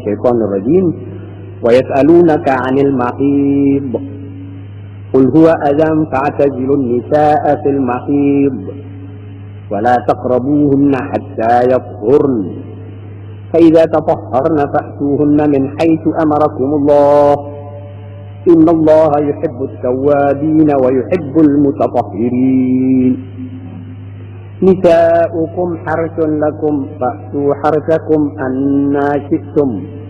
minasyaitonir rajim. Wa yas'alunaka 'anil mahid. Qul huwa adzan fa'tazilun nisaa'a fil mahid. Wa la taqrabuhunna hatta yatahharn. Fa idza tatahharna fa'tuhunna min haitsu amarakumullah. Innallaha yuhibbut tawwabin wa yuhibbul mutatahhirin. Nisa'ukum harsun lakum fa'tu harsakum anna syi'tum.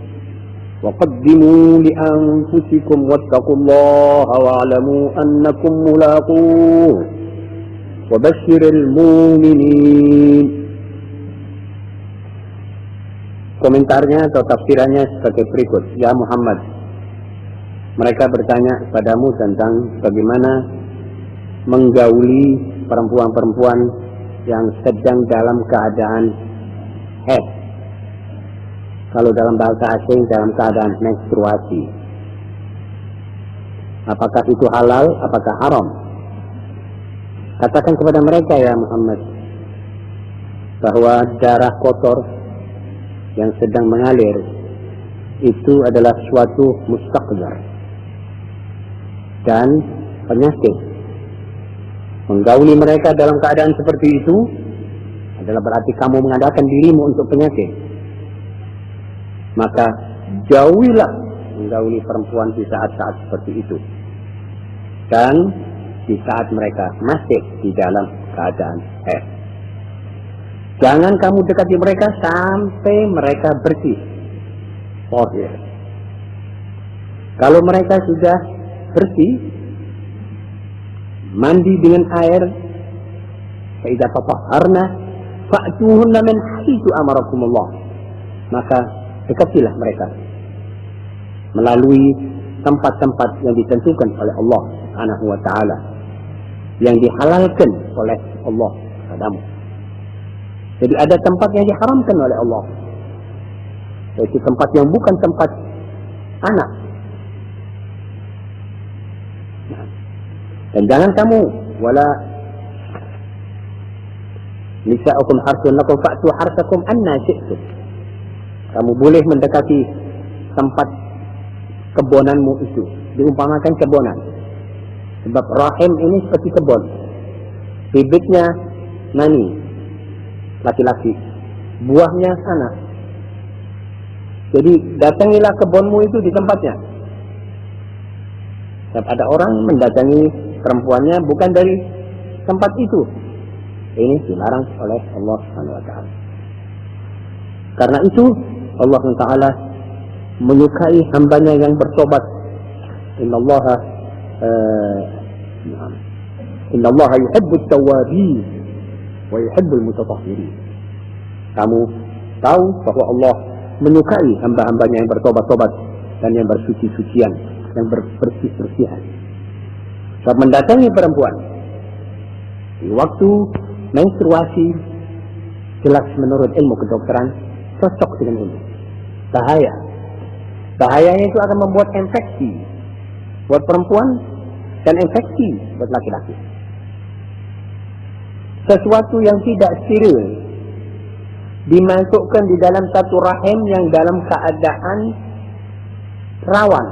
وقدموا لأنفسكم واتقوا الله واعلموا أنكم ملاقوه وبشر المؤمنين. Komentarnya atau tafsirannya sebagai berikut. Ya Muhammad, mereka bertanya kepadamu tentang bagaimana menggauli perempuan-perempuan yang sedang dalam keadaan haid. Kalau dalam bahasa asing dalam keadaan menstruasi. Apakah itu halal, apakah haram? Katakan kepada mereka ya Muhammad, bahwa darah kotor yang sedang mengalir itu adalah suatu mustaqdar dan penyakit. Menggauli mereka dalam keadaan seperti itu adalah berarti kamu mengadakan dirimu untuk penyakit. Maka jauhilah menggauli perempuan di saat-saat seperti itu. Dan di saat mereka masih di dalam keadaan haid. Jangan kamu dekati mereka sampai mereka bersih. Tahir. Kalau mereka sudah bersih, mandi dengan air, fa idza tatahharna fa'tuhunna min haitsu amarakumullah. Maka dekatilah mereka melalui tempat-tempat yang ditentukan oleh Allah Subhanahu wa taala, yang dihalalkan oleh Allah padamu. Jadi ada tempat yang diharamkan oleh Allah, yaitu tempat yang bukan tempat anak. Dan jangan kamu wala nisa'ukum harsun lakum fa'tu harsakum anna syi'tum. Kamu boleh mendekati tempat kebunanmu itu. Diumpamakan kebunan. Sebab rahim ini seperti kebun. Bibitnya mani, laki-laki. Buahnya anak. Jadi datangilah kebunmu itu di tempatnya. Sebab ada orang mendatangi perempuannya bukan dari tempat itu. Ini dilarang oleh Allah Subhanahu wa taala. Karena itu Allah SWT menyukai hambanya yang bertobat. Innallaha yuhibbut tawwabin wa yuhibbul mutatahhirin. Kamu tahu bahwa Allah menyukai hamba-hambanya yang bertobat-tobat dan yang bersuci-sucian, yang bersih-bersihan. Saat mendatangi perempuan di waktu menstruasi, jelas menurut ilmu kedokteran cocok dengan ini. Bahayanya itu akan membuat infeksi buat perempuan dan infeksi buat laki-laki. Sesuatu yang tidak steril dimasukkan di dalam satu rahim yang dalam keadaan rawan.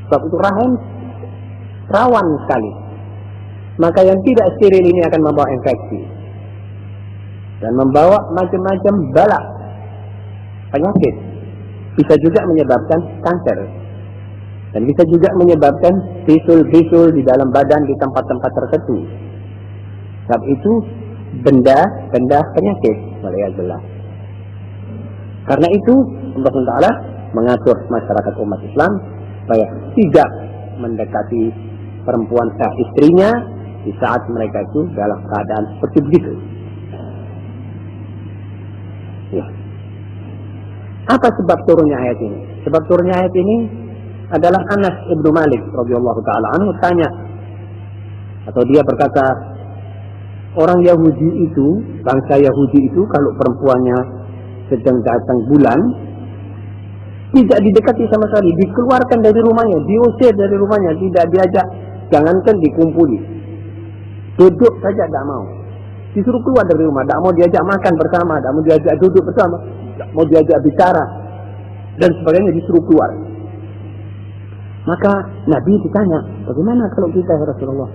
Sebab itu rahim rawan sekali. Maka yang tidak steril ini akan membawa infeksi dan membawa macam-macam bala penyakit. Bisa juga menyebabkan kanker dan bisa juga menyebabkan bisul-bisul di dalam badan di tempat-tempat tertentu. Sebab itu benda penyakit. Waliyadzubillah. Karena itu Allah SWT mengatur masyarakat umat Islam supaya tidak mendekati perempuan istrinya di saat mereka itu dalam keadaan seperti begitu. Ya. Apa sebab turunnya ayat ini? Sebab turunnya ayat ini adalah Anas ibnu Malik radhiyallahu taala anhu tanya, atau dia berkata, orang Yahudi itu, bangsa Yahudi itu kalau perempuannya sedang datang bulan tidak didekati sama sekali, dikeluarkan dari rumahnya, diusir dari rumahnya, tidak diajak, jangankan dikumpuli, duduk saja tidak mau, disuruh keluar dari rumah, tidak mau diajak makan bersama, tidak mau diajak duduk bersama, tidak mau diajak bicara, dan sebagainya, disuruh keluar. Maka Nabi ditanya, bagaimana kalau kita ya Rasulullah?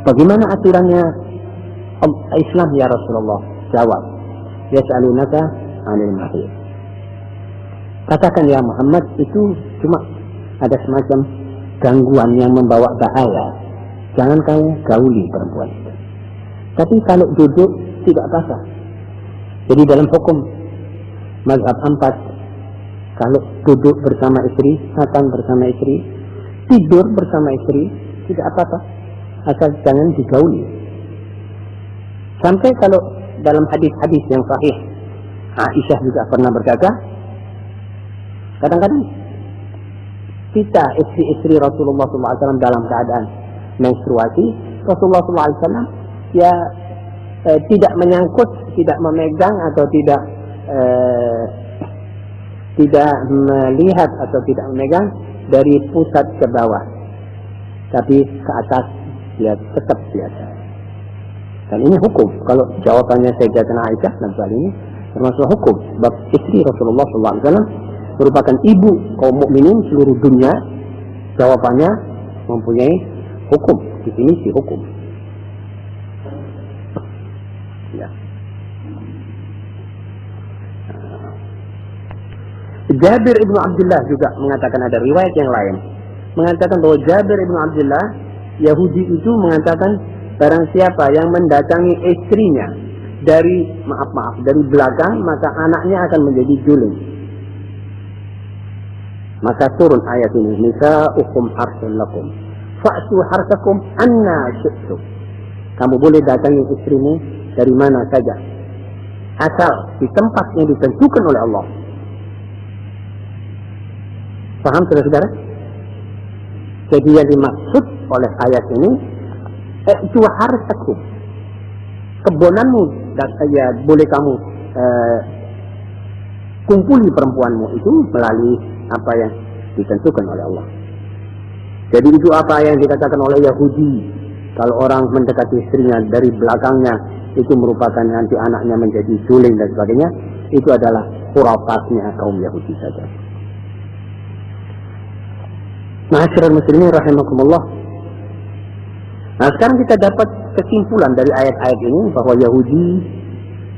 Bagaimana aturannya Islam ya Rasulullah? Jawab, yas'alunaka 'anil mahid. Katakan ya Muhammad, itu cuma ada semacam gangguan yang membawa bahaya. Jangan kamu gauli perempuan. Tapi kalau duduk tidak apa-apa. Jadi dalam hukum mazhab 4, kalau duduk bersama istri, makan bersama istri, tidur bersama istri, tidak apa-apa. Asal jangan digauli. Sampai kalau dalam hadis-hadis yang sahih, Aisyah juga pernah berkata, kadang-kadang kita istri-istri Rasulullah SAW dalam keadaan menstruasi, Rasulullah SAW ya tidak menyangkut, tidak memegang atau tidak melihat atau tidak memegang dari pusat ke bawah, tapi ke atas dia tetap biasa. Dan ini hukum. Kalau jawabannya Sayyidatina Aisyah dalam ini termasuk hukum, sebab istri Rasulullah SAW merupakan ibu kaum mukminin seluruh dunia. Jawabannya mempunyai hukum, definisi hukum. Ya. Jabir ibnu Abdullah juga mengatakan, ada riwayat yang lain mengatakan bahwa Jabir ibnu Abdullah Yahudi itu mengatakan, barang siapa yang mendatangi istrinya dari dari belakang, maka anaknya akan menjadi juling. Maka turun ayat ini, nisa'ukum harsun lakum fa'tu harsakum anna syi'tum. Kamu boleh datangi istrimu dari mana saja, asal di tempat yang ditentukan oleh Allah. Paham saudara-saudara? Jadi yang dimaksud oleh ayat ini, itu harsakum, kebunanmu, dan ya boleh kamu kumpuli perempuanmu itu melalui apa yang ditentukan oleh Allah. Jadi itu apa yang dikatakan oleh Yahudi, kalau orang mendekati istrinya dari belakangnya itu merupakan nanti anaknya menjadi juling dan sebagainya, itu adalah khurafatnya kaum Yahudi saja. Ma'asyiral muslimin rahimakumullah. Nah, sekarang kita dapat kesimpulan dari ayat-ayat ini bahwa Yahudi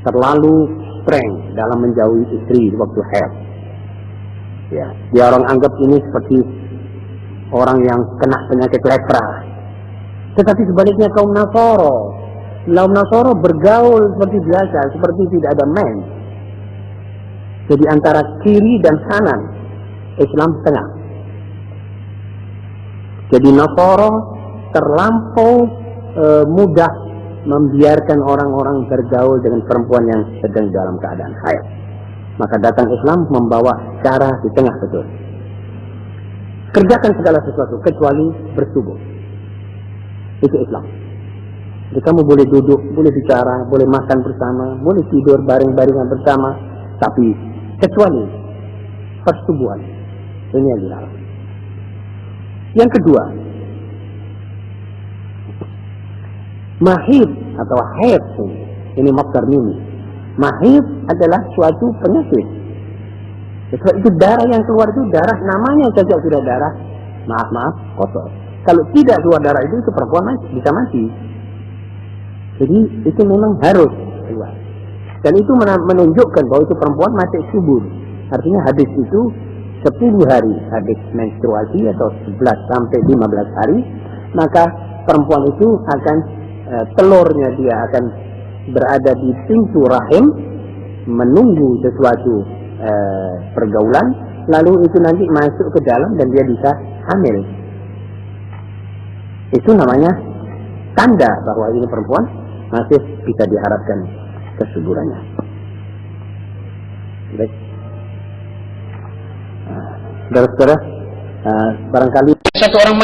terlalu streng dalam menjauhi istri di waktu haid. Ya, dia orang anggap ini seperti orang yang kena penyakit lepra. Tetapi sebaliknya kaum Nasoro bergaul seperti biasa, seperti tidak ada mens. Jadi antara kiri dan kanan, Islam tengah. Jadi Nasoro terlampau mudah membiarkan orang-orang bergaul dengan perempuan yang sedang dalam keadaan haid. Maka datang Islam membawa cara di tengah betul. Kerjakan segala sesuatu kecuali bersubuh. Itu Islam. Jadi kamu boleh duduk, boleh bicara, boleh makan bersama, boleh tidur baring-baringan bersama, tapi kecuali persubuhan. Ini yang dilarang. Yang kedua, mahid atau haid, ini masdar mimi. Mahid adalah suatu penyakit. Itu darah yang keluar, itu darah, namanya saja sudah darah, maaf kotor. Kalau tidak keluar darah itu perempuan bisa mati. Jadi itu memang harus keluar. Dan itu menunjukkan bahwa itu perempuan masih subur. Artinya habis itu 10 hari habis menstruasi atau 11 sampai 15 hari, maka perempuan itu akan telurnya dia akan berada di pintu rahim menunggu sesuatu pergaulan, lalu itu nanti masuk ke dalam dan dia bisa hamil. Itu namanya tanda bahwa ini perempuan masih bisa diharapkan kesuburannya. Baik. Saudara-saudara, barangkali satu orang